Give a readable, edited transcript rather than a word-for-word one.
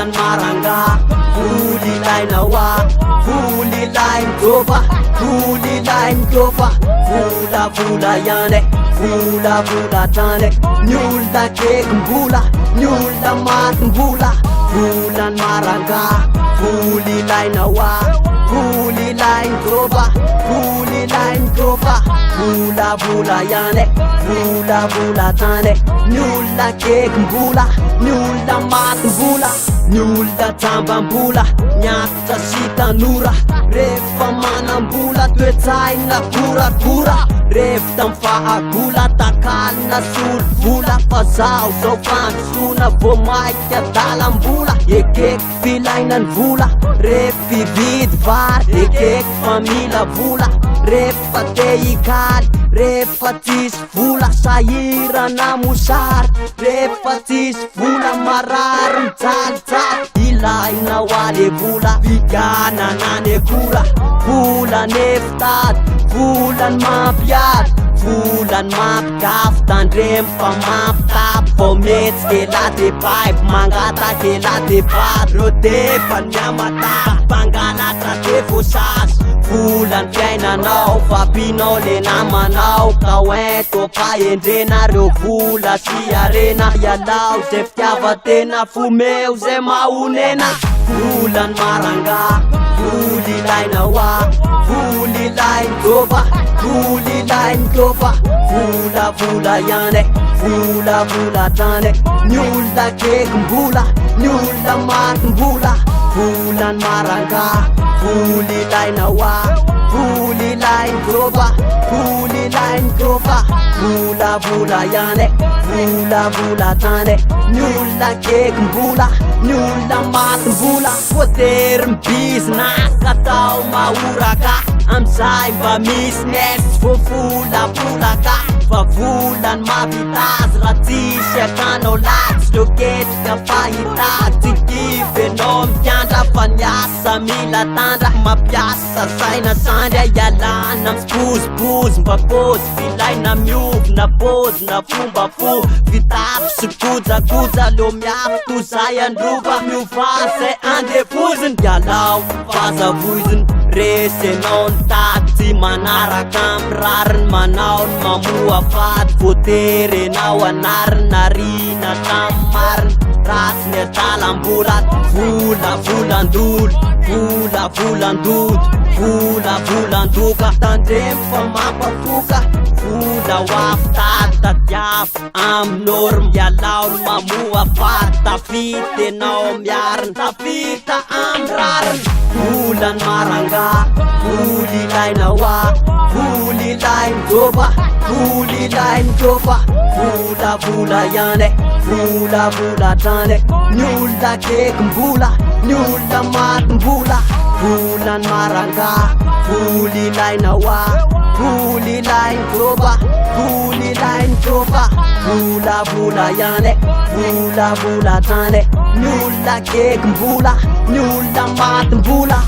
Volan maranga Voly ilaina hoa Voly ilainy gôva Voly ilainy gôva Volavola ihany Volavola hatrany ny olona kekimbola ny olona matim-bola Volan maranga Voly ilaina hoa Voly ilainy gôva Voly ilainy gôva Volavola ihany Volavola hatrany ny olona kekimbola ny olona matim-bola ny olona tambam-bola miakatra sy tanora rehefa manam-bola toetsaina korakora rehefa tamy fahagola takalina solo-vola fa zaho zao fandrosoana vo maika dalam-bola ekeko filaina ny vola rehefa ividy vary ekeko famila vola rehefa te hikaly rehefa tsisy vola sahirana mosary rehefa tsisy vola marary mijalojalo ilaina ho ale vola figanana ny akora vola nefitady volany mampiady volany mampigafy tandremy fa mampitapy vao metsy ela de paipo mangataka ela de vady ro defa ny amatapy mpangalatra de voasazo volany fiainanao fampinao le namanao ka oento fahendrena reo vola sy arena ialao zay fitiavatena fomeo zay mahonena volany maranga voly ilaina hoa voly ilainy gôva voly ilainy gôva volavola ihany volavola hatrany ny olona kekimbola ny olona matim-bola volany maranga voly ilaina hoa voly ilainy gôva voly ilainy gôva volavola ihany volavola hatrany ny olona kekimbola ny olona matim-bola voatery mibizinaka atao mahoraka amizay mba misy nesy voavolavolaka fa volany mavitazy raha tsisy akanao latsy reo ketrika fahitazy tsy kivy anao mikiandra fa ny asa mila tandra mampiasa saina sandry ialana misipozipozy mba pôzy filaina miovina pôzina fomba fo vitafy sy kojakoja leo miafy tozay androva miovany zay andevoziny ialao fazavoiziny resy anao ny tady tsy manaraka amirariny manao ny mamoa fady voatery anao anarina rina tamy mariny ratsy ny atalam-bola volavolandolo volavolandodo volavolandoka tandremy fa mampafoka vola ho afy tady tadiafy amin'ormy ialao ny mamoa fady tafity anao miariny tafita amirariny volany maranga voly ilaina hoa voly ilainy gôva voly ilainy gôva volavola ihany volavola hatrany ny olona kekimbola ny olona matim-bola volany maranga voly ilaina hoa voly ilainy gôva voly ilainy gôva volavola ihany volavola hatrany ny olona kekimbola ny olona matim-bola